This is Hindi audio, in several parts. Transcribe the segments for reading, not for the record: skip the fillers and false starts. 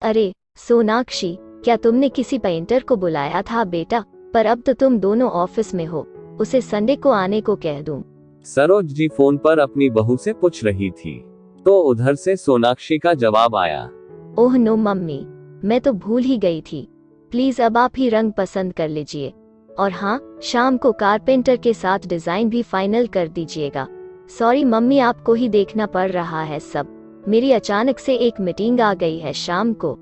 अरे सोनाक्षी, क्या तुमने किसी पेंटर को बुलाया था बेटा? पर अब तो तुम दोनों ऑफिस में हो, उसे संडे को आने को कह दूं। सरोज जी फोन पर अपनी बहू से पूछ रही थी, तो उधर से सोनाक्षी का जवाब आया। ओह नो मम्मी, मैं तो भूल ही गई थी। प्लीज अब आप ही रंग पसंद कर लीजिए, और हाँ, शाम को कारपेंटर के साथ डिजाइन भी फाइनल कर दीजिएगा। सॉरी मम्मी, आपको ही देखना पड़ रहा है सब। मेरी अचानक से एक मीटिंग आ गई है शाम को।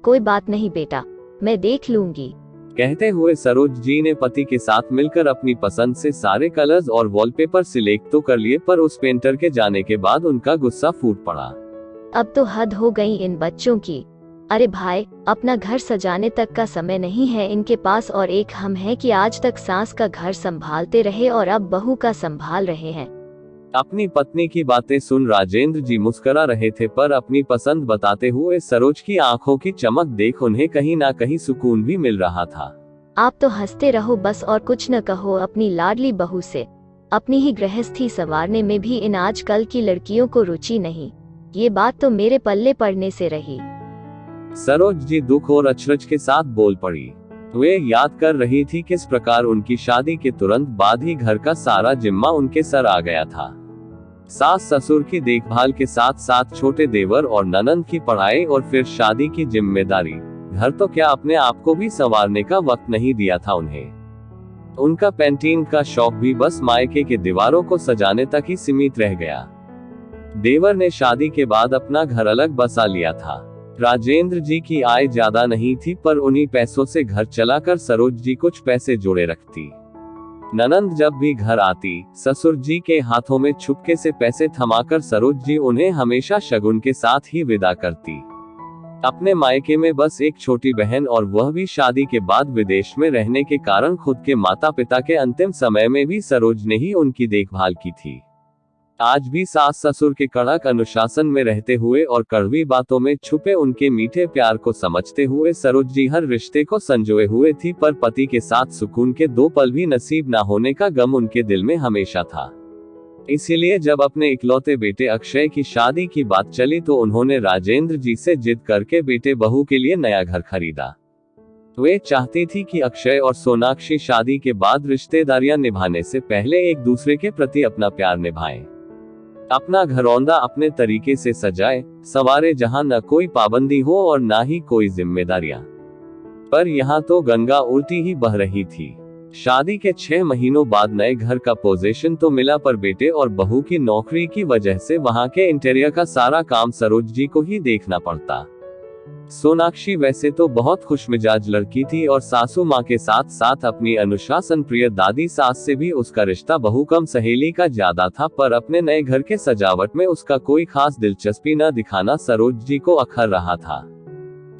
कोई बात नहीं बेटा, मैं देख लूंगी। कहते हुए सरोज जी ने पति के साथ मिलकर अपनी पसंद से सारे कलर्स और वॉलपेपर सिलेक्ट तो कर लिए, पर उस पेंटर के जाने के बाद उनका गुस्सा फूट पड़ा। अब तो हद हो गई इन बच्चों की। अरे भाई, अपना घर सजाने तक का समय नहीं है इनके पास, और एक हम हैं कि आज तक सास का घर संभालते रहे और अब बहू का संभाल रहे हैं। अपनी पत्नी की बातें सुन राजेंद्र जी मुस्कुरा रहे थे, पर अपनी पसंद बताते हुए सरोज की आंखों की चमक देख उन्हें कहीं ना कहीं सुकून भी मिल रहा था। आप तो हंसते रहो बस, और कुछ न कहो अपनी लाडली बहू से। अपनी ही गृहस्थी संवारने में भी इन आजकल की लड़कियों को रुचि नहीं। ये बात तो मेरे पल्ले पड़ने से रही। सरोज जी दुख और अचरज के साथ बोल पड़ी। वे याद कर रही थी किस प्रकार उनकी शादी के तुरंत बाद ही घर का सारा जिम्मा उनके सर आ गया था। सास ससुर की देखभाल के साथ साथ छोटे देवर और ननंद की पढ़ाई, और फिर शादी की जिम्मेदारी। घर तो क्या, अपने आप को भी संवारने का वक्त नहीं दिया था उन्हें। उनका पेंटिंग का शौक भी बस मायके के दीवारों को सजाने तक ही सीमित रह गया। देवर ने शादी के बाद अपना घर अलग बसा लिया था। राजेंद्र जी की आय ज्यादा नहीं थी, पर उन्हीं पैसों से घर चलाकर सरोज जी कुछ पैसे जोड़े रखती। ननंद जब भी घर आती, ससुर जी के हाथों में छुपके से पैसे थमाकर सरोज जी उन्हें हमेशा शगुन के साथ ही विदा करती। अपने मायके में बस एक छोटी बहन, और वह भी शादी के बाद विदेश में रहने के कारण खुद के माता पिता के अंतिम समय में भी सरोज ने ही उनकी देखभाल की थी। आज भी सास ससुर के कड़क अनुशासन में रहते हुए और कड़वी बातों में छुपे उनके मीठे प्यार को समझते हुए सरोज जी हर रिश्ते को संजोए हुए थी, पर पति के साथ सुकून के 2 पल भी नसीब ना होने का गम उनके दिल में हमेशा था। इसीलिए जब अपने इकलौते बेटे अक्षय की शादी की बात चली, तो उन्होंने राजेंद्र जी से जिद करके बेटे बहू के लिए नया घर खरीदा। वे चाहती थी कि अक्षय और सोनाक्षी शादी के बाद रिश्तेदारियां निभाने से पहले एक दूसरे के प्रति अपना प्यार निभाएं। अपना घरौंदा अपने तरीके से सजाए संवारे, जहां न कोई पाबंदी हो और ना ही कोई जिम्मेदारियां। पर यहाँ तो गंगा उल्टी ही बह रही थी। शादी के 6 महीनों बाद नए घर का पोजीशन तो मिला, पर बेटे और बहू की नौकरी की वजह से वहां के इंटीरियर का सारा काम सरोज जी को ही देखना पड़ता। सोनाक्षी वैसे तो बहुत खुशमिजाज लड़की थी, और सासू माँ के साथ साथ अपनी अनुशासन प्रिय दादी सास से भी उसका रिश्ता बहु कम सहेली का ज्यादा था, पर अपने नए घर के सजावट में उसका कोई खास दिलचस्पी न दिखाना सरोज जी को अखर रहा था।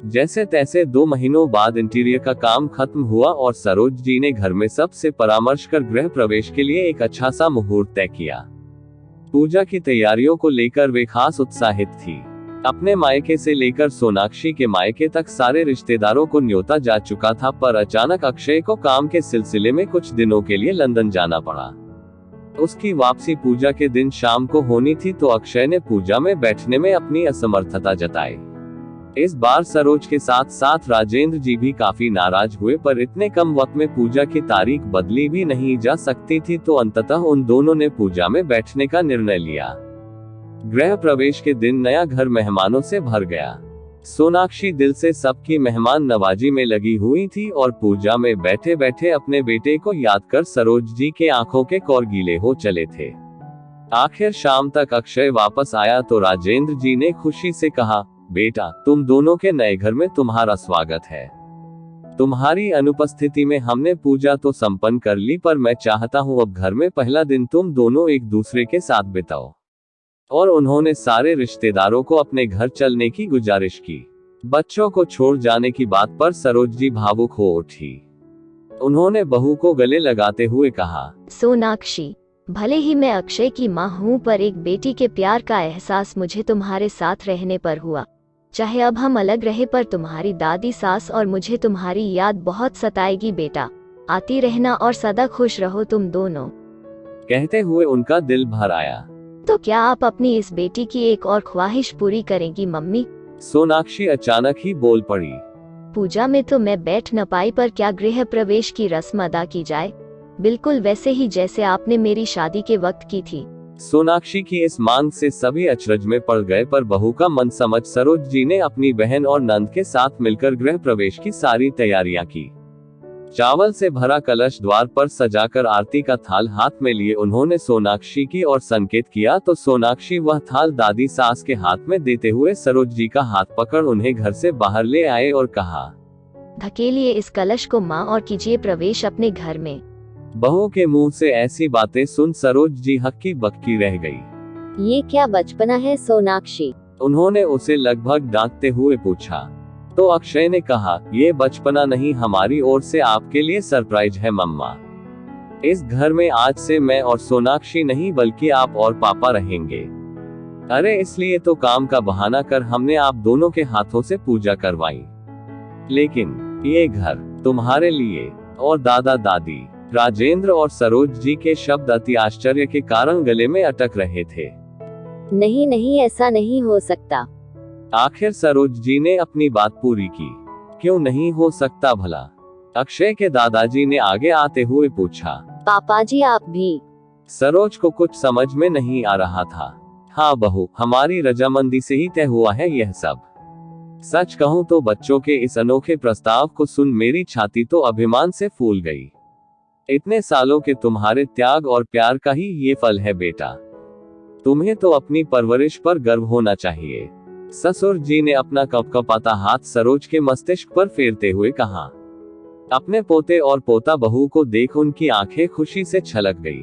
जैसे तैसे 2 महीनों बाद इंटीरियर का काम खत्म हुआ, और सरोज जी ने घर में सबसे परामर्श कर गृह प्रवेश के लिए एक अच्छा सा मुहूर्त तय किया। पूजा की तैयारियों को लेकर वे खास उत्साहित थी। अपने मायके से लेकर सोनाक्षी के मायके तक सारे रिश्तेदारों को न्योता जा चुका था, पर अचानक अक्षय को काम के सिलसिले में कुछ दिनों के लिए लंदन जाना पड़ा। उसकी वापसी पूजा के दिन शाम को होनी थी, तो अक्षय ने पूजा में बैठने में अपनी असमर्थता जताई। इस बार सरोज के साथ साथ राजेंद्र जी भी काफी नाराज हुए, पर इतने कम वक्त में पूजा की तारीख बदली भी नहीं जा सकती थी, तो अंततः उन दोनों ने पूजा में बैठने का निर्णय लिया। गृह प्रवेश के दिन नया घर मेहमानों से भर गया। सोनाक्षी दिल से सबकी मेहमान नवाजी में लगी हुई थी, और पूजा में बैठे बैठे अपने बेटे को याद कर सरोज जी के आंखों के कौर गीले हो चले थे। आखिर शाम तक अक्षय वापस आया, तो राजेंद्र जी ने खुशी से कहा, बेटा, तुम दोनों के नए घर में तुम्हारा स्वागत है। तुम्हारी अनुपस्थिति में हमने पूजा तो संपन्न कर ली, पर मैं चाहता हूँ अब घर में पहला दिन तुम दोनों एक दूसरे के साथ बिताओ। और उन्होंने सारे रिश्तेदारों को अपने घर चलने की गुजारिश की। बच्चों को छोड़ जाने की बात पर सरोज जी भावुक हो उठी। उन्होंने बहू को गले लगाते हुए कहा, सोनाक्षी, भले ही मैं अक्षय की माँ हूँ, पर एक बेटी के प्यार का एहसास मुझे तुम्हारे साथ रहने पर हुआ। चाहे अब हम अलग रहे, पर तुम्हारी दादी सास और मुझे तुम्हारी याद बहुत सताएगी बेटा। आती रहना और सदा खुश रहो तुम दोनों। कहते हुए उनका दिल भर आया। तो क्या आप अपनी इस बेटी की एक और ख्वाहिश पूरी करेंगी मम्मी? सोनाक्षी अचानक ही बोल पड़ी। पूजा में तो मैं बैठ न पाई, पर क्या गृह प्रवेश की रस्म अदा की जाए, बिल्कुल वैसे ही जैसे आपने मेरी शादी के वक्त की थी। सोनाक्षी की इस मांग से सभी अचरज में पड़ गए, पर बहू का मन समझ सरोज जी ने अपनी बहन और नंद के साथ मिलकर गृह प्रवेश की सारी तैयारियां की। चावल से भरा कलश द्वार पर सजाकर आरती का थाल हाथ में लिए उन्होंने सोनाक्षी की ओर संकेत किया तो सोनाक्षी वह थाल दादी सास के हाथ में देते हुए सरोज जी का हाथ पकड़ उन्हें घर से बाहर ले आए और कहा, धकेलिए इस कलश को माँ और कीजिए प्रवेश अपने घर में। बहू के मुंह से ऐसी बातें सुन सरोज जी हक्की बक्की रह गई। ये क्या बचपना है सोनाक्षी? उन्होंने उसे लगभग डांटते हुए पूछा। तो अक्षय ने कहा, ये बचपना नहीं, हमारी ओर से आपके लिए सरप्राइज है मम्मा। इस घर में आज से मैं और सोनाक्षी नहीं बल्कि आप और पापा रहेंगे। अरे इसलिए तो काम का बहाना कर हमने आप दोनों के हाथों से पूजा करवाई, लेकिन ये घर तुम्हारे लिए। और दादा दादी राजेंद्र और सरोज जी के शब्द अति आश्चर्य के कारण गले में अटक रहे थे। नहीं नहीं, ऐसा नहीं हो सकता। आखिर सरोज जी ने अपनी बात पूरी की। क्यों नहीं हो सकता भला? अक्षय के दादाजी ने आगे आते हुए पूछा। पापा जी आप भी? सरोज को कुछ समझ में नहीं आ रहा था। हाँ बहू, हमारी रजामंदी से ही तय हुआ है यह सब। सच कहूँ तो बच्चों के इस अनोखे प्रस्ताव को सुन मेरी छाती तो अभिमान से फूल गई। इतने सालों के तुम्हारे त्याग और प्यार का ही ये फल है बेटा। तुम्हें तो अपनी परवरिश पर गर्व होना चाहिए। ससुर जी ने अपना कपकपाता हाथ सरोज के मस्तिष्क पर फेरते हुए कहा। अपने पोते और पोता बहू को देख उनकी आंखें खुशी से छलक गई।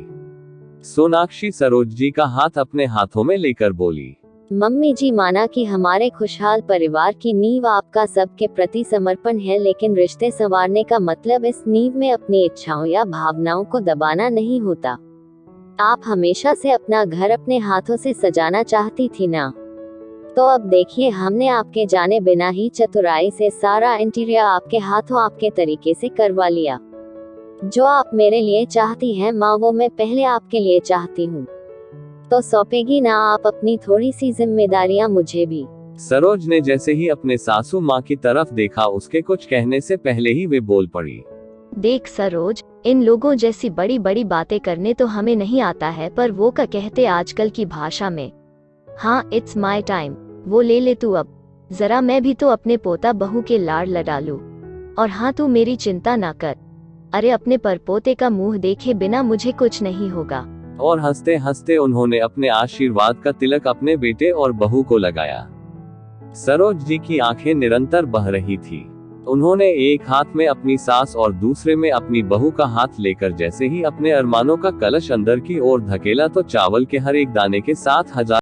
सोनाक्षी सरोज जी का हाथ अपने हाथों में लेकर बोली, मम्मी जी, माना कि हमारे खुशहाल परिवार की नींव आपका सबके प्रति समर्पण है, लेकिन रिश्ते संवारने का मतलब इस नींव में अपनी इच्छाओं या भावनाओं को दबाना नहीं होता। आप हमेशा से अपना घर अपने हाथों से सजाना चाहती थी ना, तो अब देखिए हमने आपके जाने बिना ही चतुराई से सारा इंटीरियर आपके हाथों आपके तरीके से करवा लिया। जो आप मेरे लिए चाहती हैं माँ, वो मैं पहले आपके लिए चाहती हूँ। तो सौंपेगी ना आप अपनी थोड़ी सी जिम्मेदारियाँ मुझे भी? सरोज ने जैसे ही अपने सासू माँ की तरफ देखा, उसके कुछ कहने से पहले ही वे बोल पड़ी। देख सरोज, इन लोगों जैसी बड़ी बड़ी बातें करने तो हमें नहीं आता है, पर वो का कहते आजकल की भाषा में, हाँ इट्स माई टाइम, वो ले ले तू अब। जरा मैं भी तो अपने पोता बहू के लाड़ लड़ा लूं। और हाँ, तू मेरी चिंता ना कर। अरे अपने परपोते का मुंह देखे बिना मुझे कुछ नहीं होगा। और हंसते हंसते उन्होंने अपने आशीर्वाद का तिलक अपने बेटे और बहू को लगाया। सरोज जी की आंखें निरंतर बह रही थी। उन्होंने एक हाथ में अपनी सास और दूसरे में अपनी बहू का हाथ लेकर जैसे ही अपने अरमानों का कलश अंदर की ओर धकेला तो चावल के हर एक दाने के साथ हजार